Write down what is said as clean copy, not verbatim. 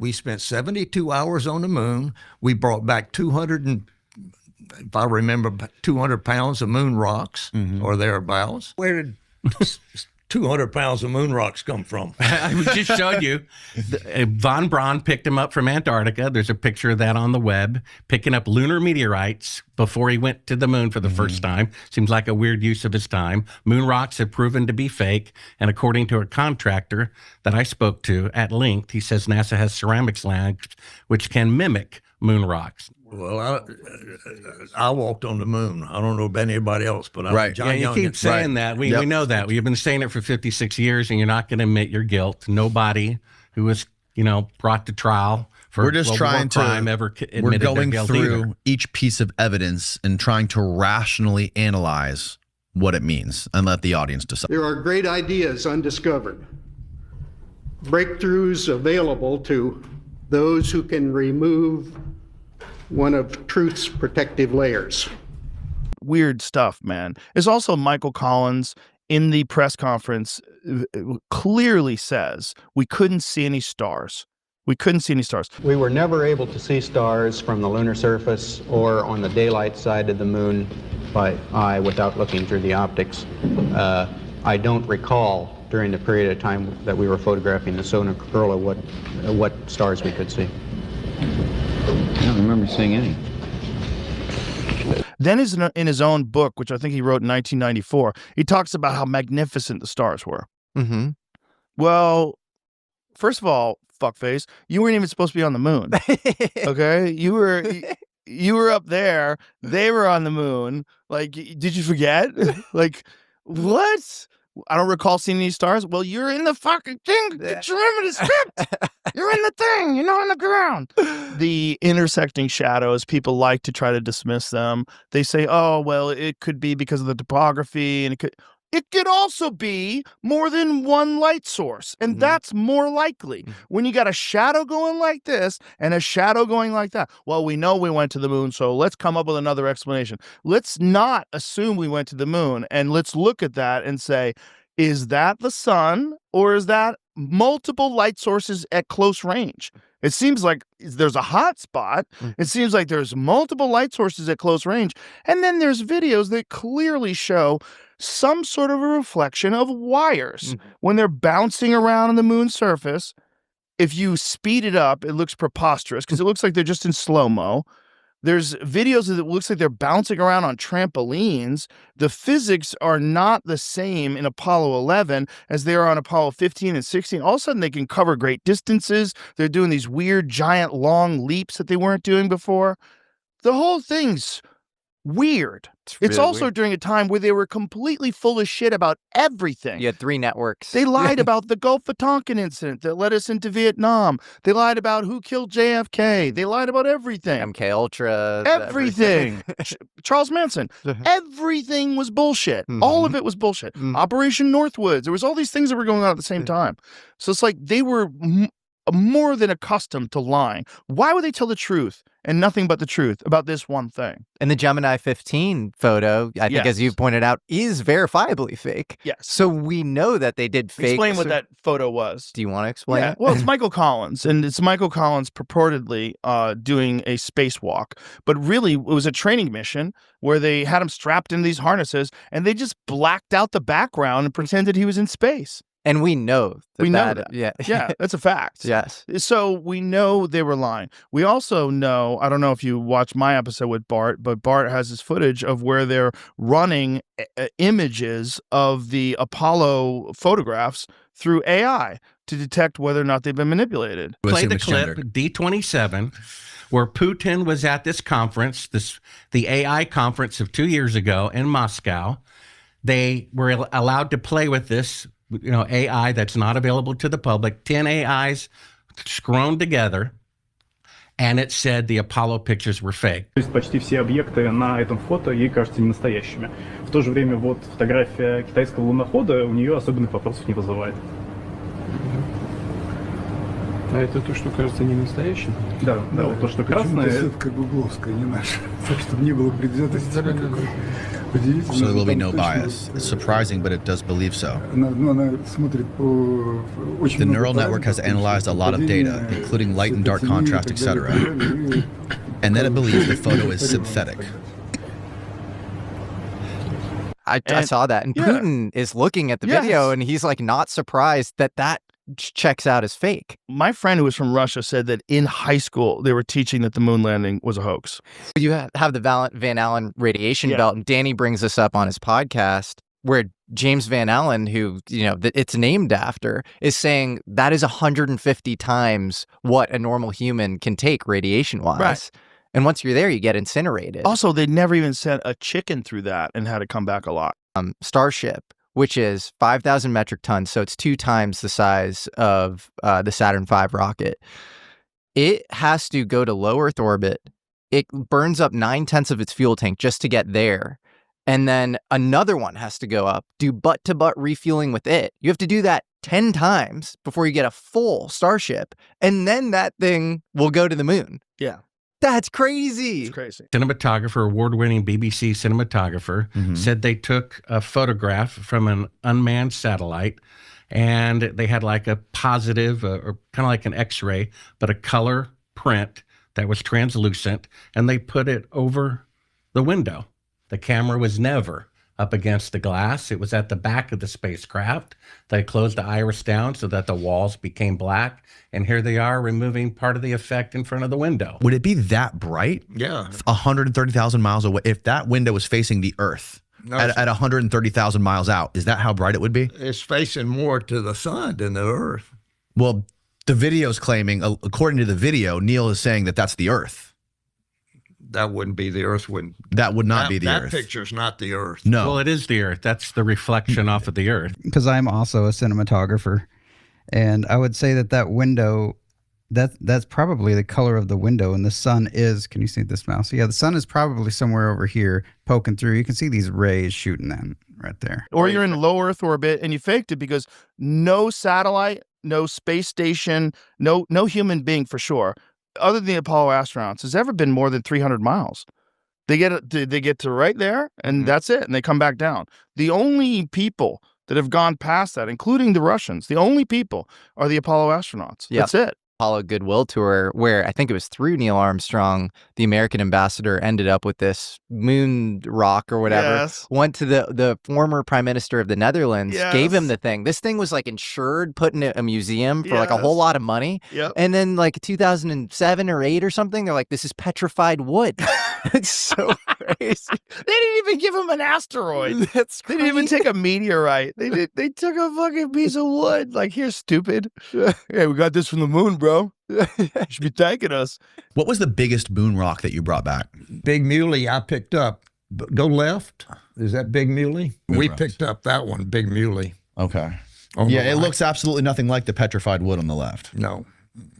We spent 72 hours on the moon. We brought back 200 and, if I remember, 200 pounds of moon rocks or thereabouts. Where did 200 pounds of moon rocks come from? I was just showing you. Von Braun picked him up from Antarctica. There's a picture of that on the web, picking up lunar meteorites before he went to the moon for the first time. Seems like a weird use of his time. Moon rocks have proven to be fake. And according to a contractor that I spoke to at length, he says NASA has ceramics labs which can mimic moon rocks. Well, I walked on the moon. I don't know about anybody else, but I'm John You Young. keep saying that. We know that. We've been saying it for 56 years, and you're not going to admit your guilt. Nobody who was, brought to trial for we're just trying crime to. ever admitted we're going their guilt through either. each piece of evidence and trying to rationally analyze what it means and let the audience decide. There are great ideas undiscovered, breakthroughs available to those who can remove one of truth's protective layers. Weird stuff, man. It's also Michael Collins in the press conference clearly says we couldn't see any stars. We couldn't see any stars. We were never able to see stars from the lunar surface or on the daylight side of the moon by eye without looking through the optics. I don't recall during the period of time that we were photographing the solar corona what stars we could see. I don't remember seeing any. Then in his own book, which I think he wrote in 1994, he talks about how magnificent the stars were. Mm-hmm. Well, first of all, fuckface, you weren't even supposed to be on the moon. Okay? You were up there. They were on the moon. Like, did you forget? Like, what? I don't recall seeing any stars. Well, you're in the fucking thing. Just remember the script. You're in the thing. You're not on the ground. The intersecting shadows, people like to try to dismiss them. They say, oh, well, it could be because of the topography, and it could also be more than one light source, and that's more likely. When you got a shadow going like this and a shadow going like that, well, we know we went to the moon, so let's come up with another explanation. Let's not assume we went to the moon, and let's look at that and say, is that the sun, or is that multiple light sources at close range? It seems like there's a hot spot. It seems like there's multiple light sources at close range, and then there's videos that clearly show some sort of a reflection of wires when they're bouncing around on the moon's surface. If you speed it up, it looks preposterous because it looks like they're just in slow-mo. There's videos that it looks like they're bouncing around on trampolines. The physics are not the same in Apollo 11 as they are on Apollo 15 and 16. All of a sudden, they can cover great distances. They're doing these weird, giant, long leaps that they weren't doing before. The whole thing's weird. It's really also weird. during a time where they were completely full of shit about everything. You had 3 networks. They lied about the Gulf of Tonkin incident that led us into Vietnam. They lied about who killed JFK. They lied about everything. MK Ultra. Everything. Charles Manson. Everything was bullshit. All of it was bullshit. Operation Northwoods. There was all these things that were going on at the same time. So it's like they were more than accustomed to lying. Why would they tell the truth and nothing but the truth about this one thing? And the Gemini 15 photo, I think, as you pointed out, is verifiably fake. Yes. So we know that they did fake. Explain what that photo was. Do you want to explain it? Well, it's Michael Collins, and it's Michael Collins purportedly doing a spacewalk. But really, it was a training mission where they had him strapped in these harnesses, and they just blacked out the background and pretended he was in space. And we know that. We know that. Yeah. Yeah, that's a fact. Yes. So we know they were lying. We also know, I don't know if you watched my episode with Bart, but Bart has this footage of where they're running images of the Apollo photographs through AI to detect whether or not they've been manipulated. Play the clip, D27, where Putin was at this conference, the AI conference of 2 years ago in Moscow. They were allowed to play with this AI that's not available to the public, 10 AIs scrolled together, and it said the Apollo pictures were fake. То есть почти все объекты на этом фото ей кажутся ненастоящими. В то же время вот фотография китайского лунохода у нее особенных вопросов не вызывает. А это то, что кажется не настоящим? Да, да, вот то, что красное. Сетка гугловская, не наша. Так, чтобы не было предвзятости никакой. So there will be no bias. It's surprising, but it does believe so. The neural network has analyzed a lot of data, including light and dark contrast, etc. And then it believes the photo is synthetic. I saw that. And Putin is looking at the video and he's like not surprised that that checks out as fake. My friend who was from Russia said that in high school they were teaching that the moon landing was a hoax. You have the Van Allen radiation belt, and Danny brings this up on his podcast where James Van Allen, who, you know, it's named after, is saying that is 150 times what a normal human can take radiation-wise. Right. And once you're there, you get incinerated. Also, they never even sent a chicken through that and had it come back a lot. Starship, which is 5,000 metric tons, so it's 2 times the size of the Saturn V rocket. It has to go to low Earth orbit. It burns up 9/10 of its fuel tank just to get there. And then another one has to go up, do butt-to-butt refueling with it. You have to do that 10 times before you get a full Starship. And then that thing will go to the moon. Yeah. That's crazy. It's crazy. Cinematographer, award-winning BBC cinematographer, said they took a photograph from an unmanned satellite, and they had like a positive, or kind of like an X-ray, but a color print that was translucent, and they put it over the window. The camera was never up against the glass. It was at the back of the spacecraft. They closed the iris down so that the walls became black. And here they are removing part of the effect in front of the window. Would it be that bright? Yeah. 130,000 miles away. If that window was facing the Earth at 130,000 miles out, is that how bright it would be? It's facing more to the sun than the Earth. Well, the video's claiming, according to the video, Neil is saying that that's the Earth. That wouldn't be the Earth. That would not be the Earth. That picture's not the Earth. No. Well, it is the Earth. That's the reflection off of the Earth. Because I'm also a cinematographer, and I would say that window, that's probably the color of the window, and the sun is, can you see this mouse? Yeah, the sun is probably somewhere over here poking through. You can see these rays shooting that right there. Or you're in low Earth orbit and you faked it because no satellite, no space station, no human being for sure, other than the Apollo astronauts, has ever been more than 300 miles. They get to right there, and that's it, and they come back down. The only people that have gone past that, including the Russians, the only people are the Apollo astronauts. Yep. That's it. Apollo Goodwill tour, where I think it was through Neil Armstrong, the American ambassador ended up with this moon rock or whatever, went to the former prime minister of the Netherlands, gave him the thing. This thing was like insured, put in a museum for like a whole lot of money. And then like 2007 or 8 or something, they're like, this is petrified wood. It's so crazy. They didn't even give him an asteroid. That's They didn't even take a meteorite. They took a fucking piece of wood. Like, here, stupid. Hey, we got this from the moon, bro. You should be thanking us. What was the biggest moon rock that you brought back? Big Muley I picked up. Go left. Is that Big Muley? We picked up that one, Big Muley. Okay. Yeah, it looks absolutely nothing like the petrified wood on the left. No.